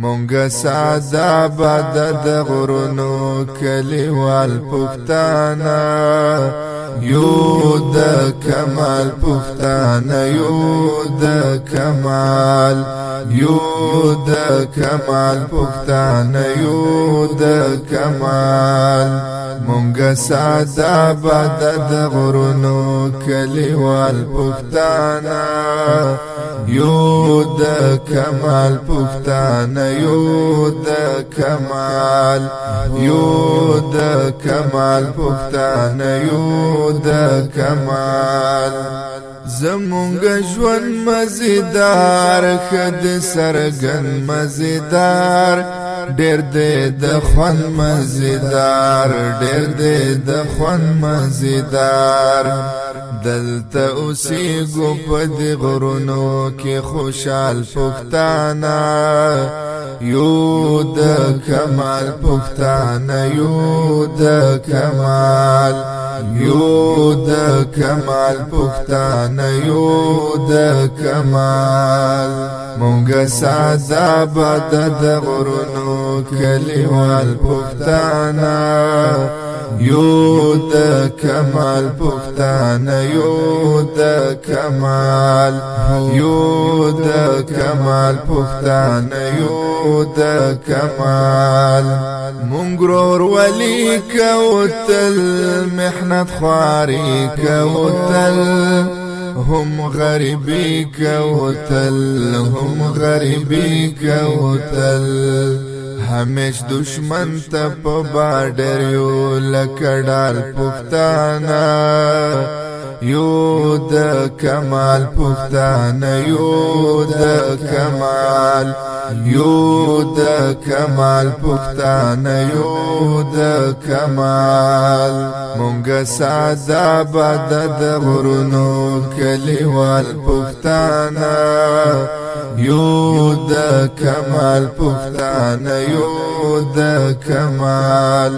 مونږ ساده باد د غرونو کلیوال پښتانه یو د کمال پښتانه یو د کمال یو د کمال پښتانه یو د کمال مونږ ساده باد د غرونو کلیوال پښتانه یو د کمال پښتانه یو د کمال یو د کمال پښتانه یو د کمال زمونږ ژوند مزیدار خد سرګن مزیدار ډېر دې د خوند مزیدار ډېر دې د خوند مزیدار دلته اوسېږو په دې غرونو کې خوشحال پښتانه یو د کمال پښتانه یو د کمال یو د کمال پښتانه یو د کمال مونږ ساده باد د غرونو کلیوال پښتانه یو د کمال پښتانه یو د کمال یو د کمال پښتانه یو د کمال مونږ ورولي کوتل محنت خواري کوتل هم غریبی کوتل هم غریبی کوتل همیش دشمن ته په باډر یو لکډال پښتانه یو د کمال پښتانه یو د کمال یو د کمال پښتانه یو د کمال مونږ ساده باد د غرونو کلیوال پښتانه یو د کمال پښتانه یو د کمال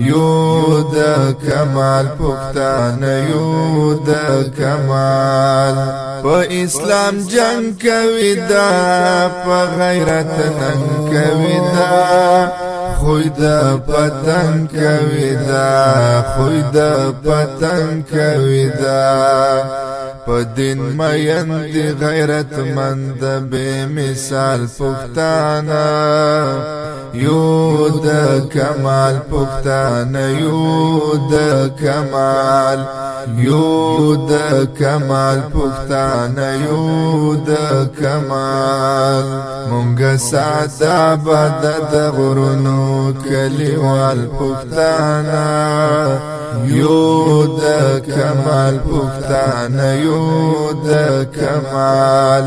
یو د کمال پښتانه یو د کمال په اسلام جنگ کوي دا په غیرت ننګ کوي دا خوی د پتنګ کوي دا خوی د پتنګ کوي دا په دین مین دی غیرت مند بے مثال پښتانه یو د کمال پښتانه یو د کمال یو د کمال پښتانه یو د کمال مونږ ساده باد د غرونو کلیوال پښتانه یو د کمال پښتانه یو د کمال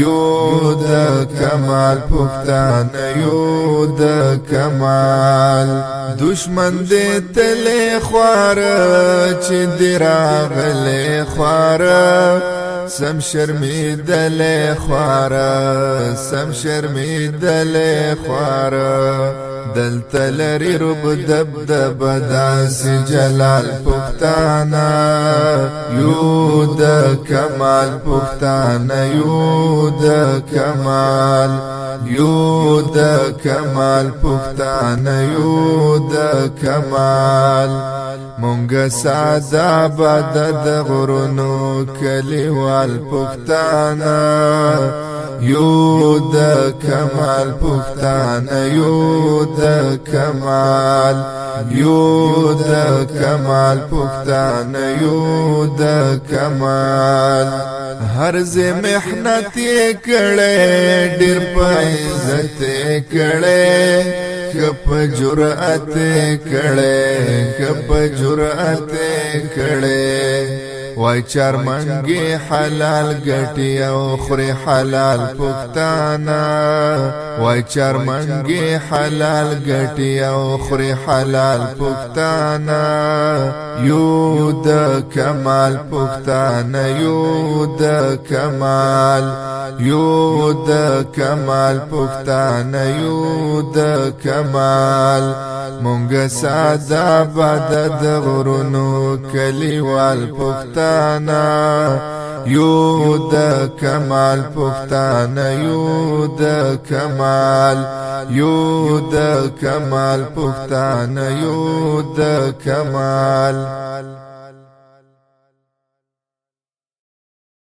یو د کمال پښتانه یو د کمال دشمن دې تلې خوار چې دې راغلې خوار سم شرمیدلې خوار سم شرمیدلې خوار دلته لري رب دبدب داسې جلال پښتانه یو د کمال پښتانه یو د کمال یو د کمال پښتانه یو د کمال مونږ ساده باد د غرونو کلیوال پښتانه یو د کمال پښتانه یو د کمال یو د کمال پښتانه یو د کمال هر زه محنت کړې ډېر په عزت کړې کپ جرأت کړې کپ جرأت کړې وای چار منګي حلال ګټي او خوري حلال پښتانه وای چار منګي حلال ګټي او خوري حلال پښتانه یو د کمال پښتانه یو د کمال یو د کمال پښتانه یو د کمال مونږ ساده باد د غرونو کلیوال پښتانه یو د کمال پختانه یو د کمال یو د کمال پختانه یو د کمال